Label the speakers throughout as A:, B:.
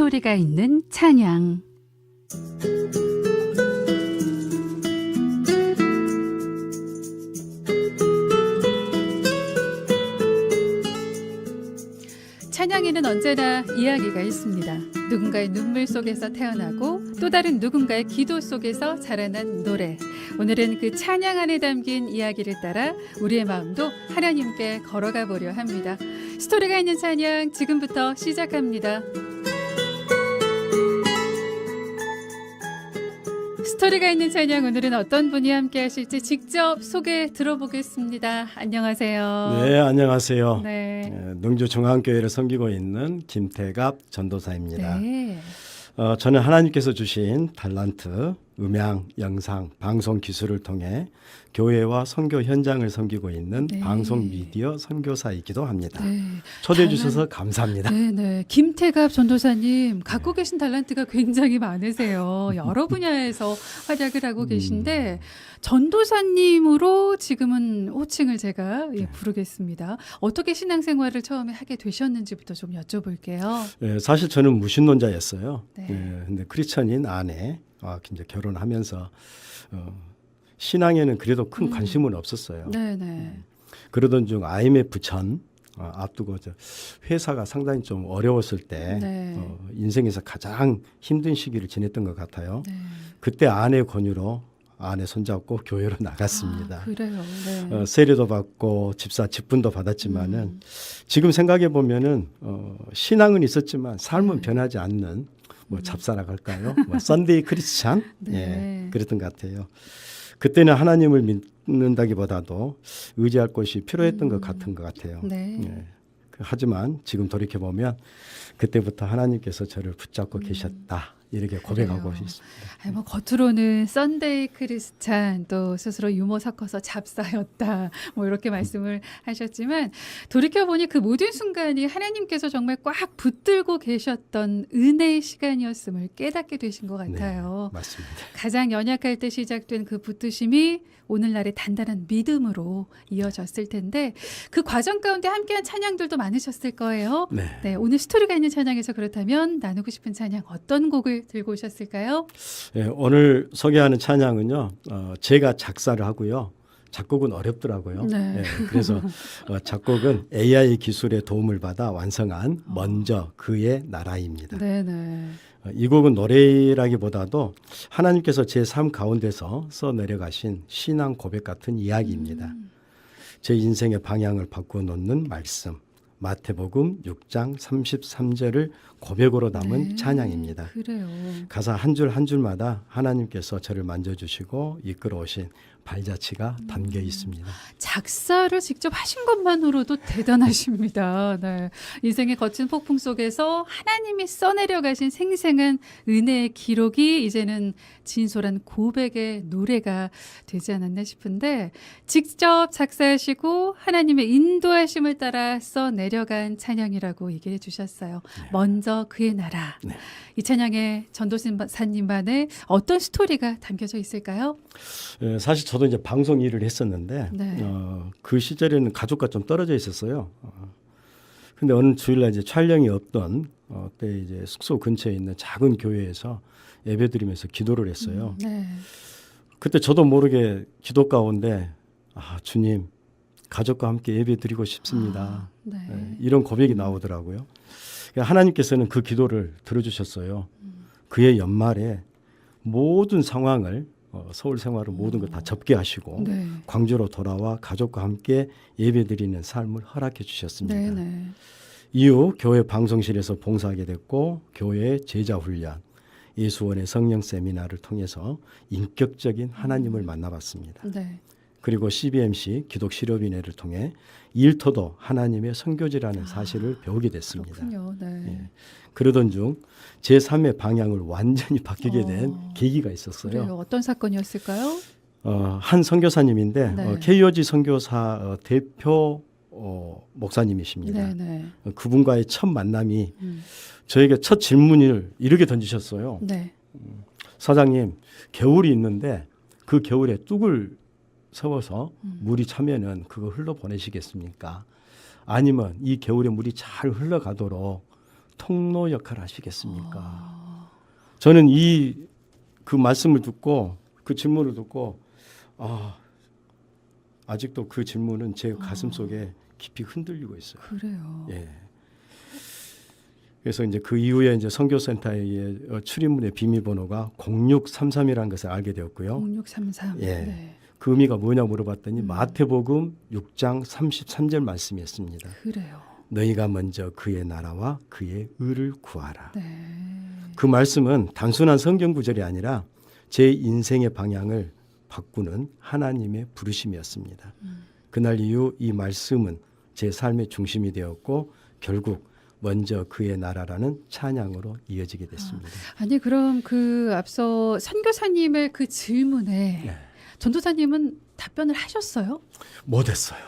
A: 스토리가 있는 찬양. 찬양에는 언제나 이야기가 있습니다. 누군가의 눈물 속에서 태어나고 또 다른 누군가의 기도 속에서 자라난 노래. 오늘은 그 찬양 안에 담긴 이야기를 따라 우리의 마음도 하나님께 걸어가 보려 합니다. 스토리가 있는 찬양 지금부터 시작합니다. 스토리가 있는 찬양, 오늘은 어떤 분이 함께 하실지 직접 소개 들어보겠습니다. 안녕하세요.
B: 네, 안녕하세요.
A: 네.
B: 능주중앙교회를 섬기고 있는 김태갑 전도사입니다.
A: 네.
B: 저는 하나님께서 주신 달란트, 음향, 영상, 방송 기술을 통해 교회와 선교 현장을 섬기고 있는
A: 네. 방송
B: 미디어 선교사이기도 합니다.
A: 네.
B: 초대해 주셔서 감사합니다.
A: 네. 김태갑 전도사님, 갖고 계신 달란트가 굉장히 많으세요. 여러 분야에서 활약을 하고 계신데 전도사님으로 지금은 호칭을 제가 부르겠습니다. 어떻게 신앙생활을 처음에 하게 되셨는지부터 좀 여쭤볼게요.
B: 네, 사실 저는 무신론자였어요.
A: 네.
B: 근데 크리스천인 아내 이제 결혼하면서 신앙에는 그래도 큰 관심은 없었어요.
A: 네네.
B: 그러던 중 IMF 전 앞두고 회사가 상당히 좀 어려웠을 때
A: 네.
B: 인생에서 가장 힘든 시기를 지냈던 것 같아요.
A: 네.
B: 그때 아내 권유로 아내 손잡고 교회로 나갔습니다.
A: 아, 그래요. 네.
B: 세례도 받고 직분도 받았지만은 지금 생각해 보면은 신앙은 있었지만 삶은 변하지 않는 잡사라고 할까요? 썬데이 크리스찬?
A: 네.
B: 그랬던 것 같아요. 그때는 하나님을 믿는다기보다도 의지할 곳이 필요했던 것 같은 것 같아요.
A: 네.
B: 하지만 지금 돌이켜 보면 그때부터 하나님께서 저를 붙잡고 계셨다. 이렇게 고백하고 있습니다.
A: 아니, 겉으로는 썬데이 크리스찬, 또 스스로 유머 섞어서 잡사였다, 이렇게 말씀을 하셨지만 돌이켜보니 그 모든 순간이 하나님께서 정말 꽉 붙들고 계셨던 은혜의 시간이었음을 깨닫게 되신 것 같아요.
B: 네, 맞습니다.
A: 가장 연약할 때 시작된 그 붙드심이 오늘날의 단단한 믿음으로 이어졌을 텐데 그 과정 가운데 함께한 찬양들도 많으셨을 거예요.
B: 네.
A: 오늘 스토리가 있는 찬양에서 그렇다면 나누고 싶은 찬양 어떤 곡을 들고 오셨을까요?
B: 오늘 소개하는 찬양은요. 제가 작사를 하고요. 작곡은 어렵더라고요.
A: 네.
B: 그래서 작곡은 AI 기술의 도움을 받아 완성한 먼저 그의 나라입니다.
A: 네네.
B: 이 곡은 노래라기보다도 하나님께서 제 삶 가운데서 써내려가신 신앙 고백 같은 이야기입니다. 제 인생의 방향을 바꾸어 놓는 말씀, 마태복음 6장 33절을 고백으로 담은 찬양입니다.
A: 그래요.
B: 가사 한 줄 한 줄마다 하나님께서 저를 만져주시고 이끌어오신 발자취가 담겨 있습니다.
A: 작사를 직접 하신 것만으로도 대단하십니다. 네. 인생의 거친 폭풍 속에서 하나님이 써내려 가신 생생한 은혜의 기록이 이제는 진솔한 고백의 노래가 되지 않았나 싶은데 직접 작사하시고 하나님의 인도하심을 따라 써내려간 찬양이라고 얘기해 주셨어요.
B: 네.
A: 먼저 그의 나라.
B: 네.
A: 이 찬양에 전도사님만의 어떤 스토리가 담겨져 있을까요?
B: 사실 저도 이제 방송 일을 했었는데
A: 네.
B: 그 시절에는 가족과 좀 떨어져 있었어요. 근데 어느 주일날 이제 촬영이 없던 때 이제 숙소 근처에 있는 작은 교회에서 예배드리면서 기도를 했어요.
A: 네. 그때
B: 저도 모르게 기도 가운데 주님 가족과 함께 예배드리고 싶습니다.
A: 네.
B: 이런 고백이 나오더라고요. 하나님께서는 그 기도를 들어주셨어요. 그의 연말에 모든 상황을 서울 생활을 모든 걸 다 접게 하시고
A: 네.
B: 광주로 돌아와 가족과 함께 예배드리는 삶을 허락해 주셨습니다.
A: 네네.
B: 이후 교회 방송실에서 봉사하게 됐고 교회 제자 훈련, 예수원의 성령 세미나를 통해서 인격적인 하나님을 만나봤습니다.
A: 네.
B: 그리고 CBMC 기독 실업인회를 통해 일터도 하나님의 선교지라는 사실을 배우게 됐습니다.
A: 그렇군요. 네.
B: 예. 그러던 중 제3의 방향을 완전히 바뀌게 된 계기가 있었어요.
A: 그래요. 어떤 사건이었을까요?
B: 한 선교사님인데
A: 네.
B: KOG 선교사 대표 목사님이십니다.
A: 네네.
B: 그분과의 첫 만남이 저에게 첫 질문을 이렇게 던지셨어요.
A: 네.
B: 사장님, 겨울이 있는데 그 겨울에 뚝을 세워서 물이 차면은 그거 흘러 보내시겠습니까? 아니면 이 겨울에 물이 잘 흘러가도록 통로 역할을 하시겠습니까? 저는 그 말씀을 듣고 그 질문을 듣고 아직도 그 질문은 제 가슴 속에 깊이 흔들리고 있어요.
A: 그래요.
B: 예. 그래서 이제 그 이후에 이제 선교센터의 출입문의 비밀번호가 0633이라는 것을 알게 되었고요.
A: 0633.
B: 예.
A: 네.
B: 그 의미가 뭐냐 물어봤더니 마태복음 6장 33절 말씀이었습니다.
A: 그래요.
B: 너희가 먼저 그의 나라와 그의 의를 구하라.
A: 네.
B: 그 말씀은 단순한 성경 구절이 아니라 제 인생의 방향을 바꾸는 하나님의 부르심이었습니다. 그날 이후 이 말씀은 제 삶의 중심이 되었고 결국 먼저 그의 나라라는 찬양으로 이어지게 됐습니다.
A: 아니 그럼 그 앞서 선교사님의 그 질문에
B: 네.
A: 전도사님은 답변을 하셨어요?
B: 못했어요.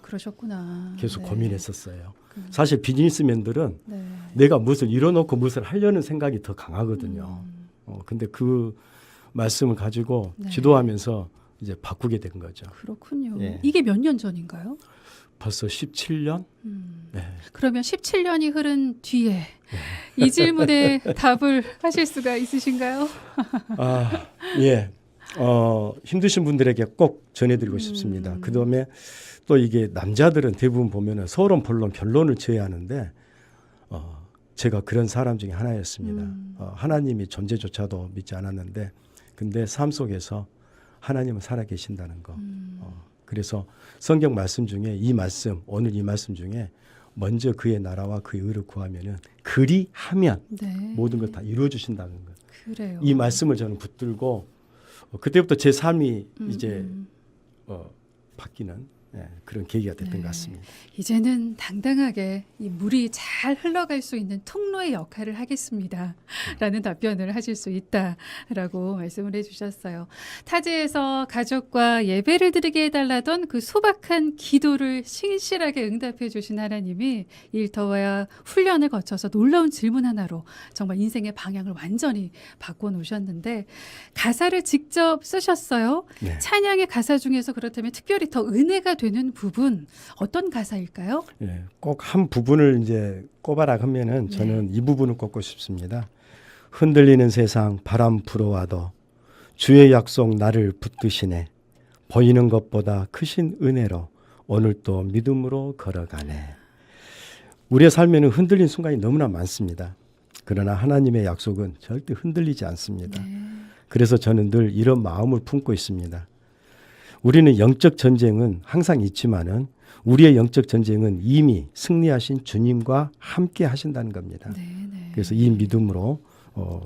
A: 그러셨구나.
B: 계속
A: 네.
B: 고민했었어요. 사실 비즈니스맨들은
A: 네.
B: 내가 무엇을 이뤄놓고 무엇을 하려는 생각이 더 강하거든요. 근데 그 말씀을 가지고
A: 네.
B: 기도하면서 이제 바꾸게 된 거죠.
A: 그렇군요.
B: 예.
A: 이게 몇 년 전인가요?
B: 벌써 17년? 네.
A: 그러면 17년이 흐른 뒤에 이 질문에 답을 하실 수가 있으신가요?
B: 예. 힘드신 분들에게 꼭 전해드리고 싶습니다. 그 다음에 또 이게 남자들은 대부분 보면은 서론, 본론, 결론을 지어야 하는데 제가 그런 사람 중에 하나였습니다. 하나님이 존재조차도 믿지 않았는데 근데 삶 속에서 하나님은 살아계신다는 거. 그래서 성경 말씀 중에 오늘 이 말씀 중에 먼저 그의 나라와 그의 의를 구하면은 그리하면
A: 네.
B: 모든 걸 다 이루어 주신다는 것.
A: 그래요.
B: 이 말씀을 저는 붙들고 그때부터 제 삶이 이제 바뀌는 그런 계기가 됐던 것 같습니다.
A: 이제는 당당하게 이 물이 잘 흘러갈 수 있는 통로의 역할을 하겠습니다. 라는 답변을 하실 수 있다라고 말씀을 해주셨어요. 타지에서 가족과 예배를 드리게 해달라던 그 소박한 기도를 신실하게 응답해 주신 하나님이 일터와 훈련을 거쳐서 놀라운 질문 하나로 정말 인생의 방향을 완전히 바꿔놓으셨는데 가사를 직접 쓰셨어요.
B: 네.
A: 찬양의 가사 중에서 그렇다면 특별히 더 은혜가 되는 부분 어떤 가사일까요?
B: 예, 꼭 한 부분을 이제 꼽아라 하면은 저는 이 부분을 꼽고 싶습니다. 흔들리는 세상 바람 불어와도 주의 약속 나를 붙드시네. 보이는 것보다 크신 은혜로 오늘 또 믿음으로 걸어가네. 우리의 삶에는 흔들린 순간이 너무나 많습니다. 그러나 하나님의 약속은 절대 흔들리지 않습니다. 그래서 저는 늘 이런 마음을 품고 있습니다. 우리는 영적 전쟁은 항상 있지만은 우리의 영적 전쟁은 이미 승리하신 주님과 함께 하신다는 겁니다. 그래서 이 믿음으로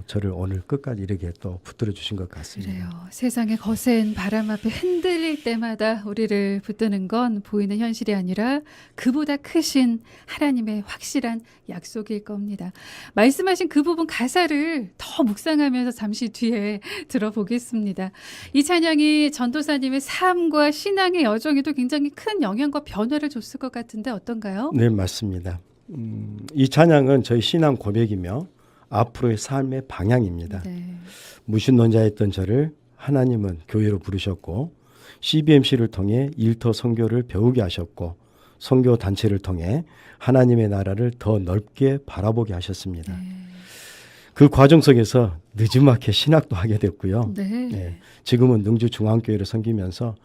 B: 저를 오늘 끝까지 이렇게 또 붙들어 주신 것 같습니다.
A: 그래요. 세상의 거센 바람 앞에 흔들릴 때마다 우리를 붙드는 건 보이는 현실이 아니라 그보다 크신 하나님의 확실한 약속일 겁니다. 말씀하신 그 부분 가사를 더 묵상하면서 잠시 뒤에 들어보겠습니다. 이 찬양이 전도사님의 삶과 신앙의 여정에도 굉장히 큰 영향과 변화를 줬을 것 같은데 어떤가요?
B: 네, 맞습니다. 이 찬양은 저희 신앙 고백이며 앞으로의 삶의 방향입니다.
A: 네.
B: 무신론자였던 저를 하나님은 교회로 부르셨고 CBMC를 통해 일터 선교를 배우게 하셨고 선교 단체를 통해 하나님의 나라를 더 넓게 바라보게 하셨습니다. 그 과정 속에서 늦지막히 신학도 하게 됐고요. 네, 지금은 능주중앙교회를 섬기면서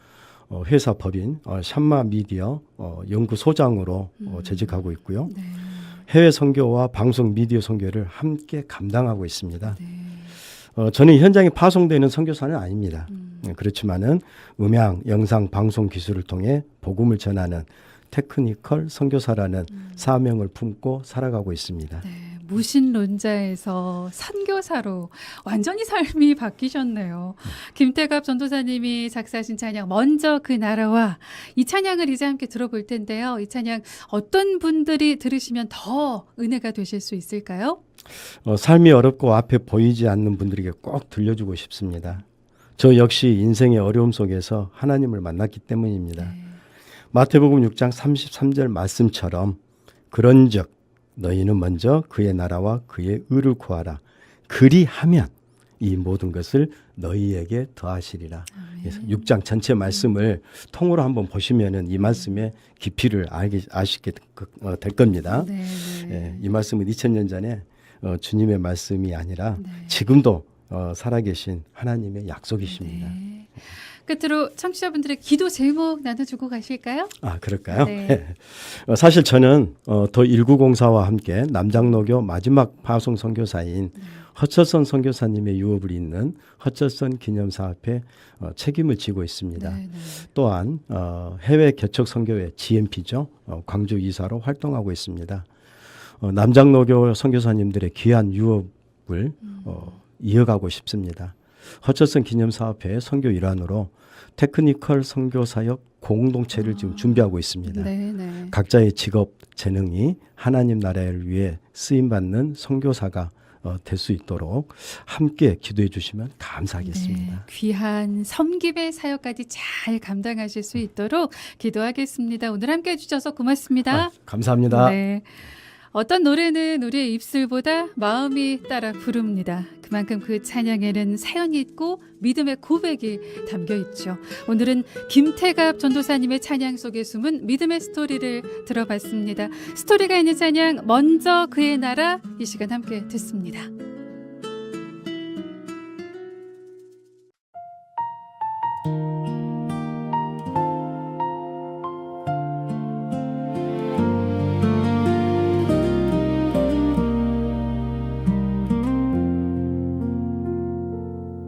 B: 회사 법인 샴마 미디어 연구소장으로 재직하고 있고요. 해외 선교와 방송 미디어 선교를 함께 감당하고 있습니다. 저는 현장에 파송되는 선교사는 아닙니다. 그렇지만은 음향, 영상, 방송 기술을 통해 복음을 전하는 테크니컬 선교사라는 사명을 품고 살아가고 있습니다.
A: 무신론자에서 선교사로 완전히 삶이 바뀌셨네요. 김태갑 전도사님이 작사하신 찬양 먼저 그 나라와 이 찬양을 이제 함께 들어볼 텐데요. 이 찬양 어떤 분들이 들으시면 더 은혜가 되실 수 있을까요?
B: 삶이 어렵고 앞에 보이지 않는 분들에게 꼭 들려주고 싶습니다. 저 역시 인생의 어려움 속에서 하나님을 만났기 때문입니다. 마태복음 6장 33절 말씀처럼 그런즉 너희는 먼저 그의 나라와 그의 의를 구하라. 그리하면 이 모든 것을 너희에게 더하시리라.
A: 아멘.
B: 그래서 6장 전체 말씀을 통으로 한번 보시면은 이 말씀의 깊이를 아시게 될 겁니다.
A: 네, 네.
B: 예, 이 말씀은 2000년 전에 주님의 말씀이 아니라
A: 네.
B: 지금도 살아계신 하나님의 약속이십니다.
A: 네. 끝으로 청취자분들의 기도 제목 나눠주고 가실까요?
B: 아, 그럴까요?
A: 네.
B: 사실 저는 더 1904와 함께 남장로교 마지막 파송 선교사인 허철선 선교사님의 유업을 잇는 허철선 기념사업회 책임을 지고 있습니다.
A: 네, 네.
B: 또한 해외 개척 선교회 GMP죠. 광주 이사로 활동하고 있습니다. 남장로교 선교사님들의 귀한 유업을 이어가고 싶습니다. 허철선 기념사업회의 선교 일환으로 테크니컬 선교사역 공동체를 지금 준비하고 있습니다.
A: 네, 네.
B: 각자의 직업, 재능이 하나님 나라를 위해 쓰임받는 선교사가 될 수 있도록 함께 기도해 주시면 감사하겠습니다.
A: 네, 귀한 섬김의 사역까지 잘 감당하실 수 있도록 기도하겠습니다. 오늘 함께 해주셔서 고맙습니다.
B: 감사합니다.
A: 네. 어떤 노래는 우리의 입술보다 마음이 따라 부릅니다. 그만큼 그 찬양에는 사연이 있고 믿음의 고백이 담겨 있죠. 오늘은 김태갑 전도사님의 찬양 속에 숨은 믿음의 스토리를 들어봤습니다. 스토리가 있는 찬양 먼저 그의 나라 이 시간 함께 듣습니다.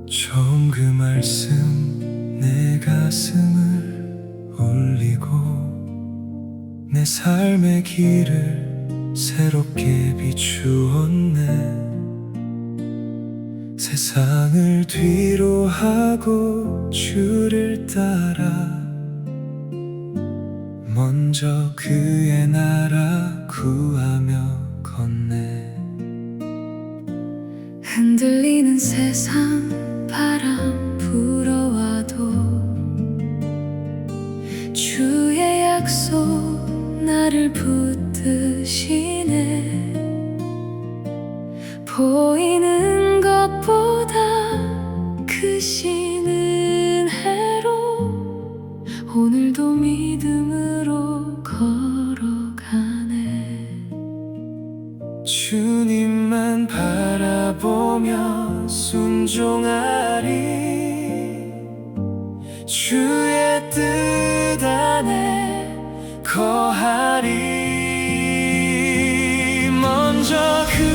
C: 처음 그 말씀 내 가슴을 울리고 내 삶의 길을 새롭게 비추었네. 세상을 뒤로 하고 주를 따라 먼저 그의 나라 구하며 걷네.
D: 흔들리는 세상 바람 불어와도 주의 약속 나를 붙드시네. 보이는 것보다 크신 은혜로 오늘도 믿음으로 걸어가네.
C: 주님만 바라보며 순종하리. 주의 뜻 안에 거하리. 먼저 그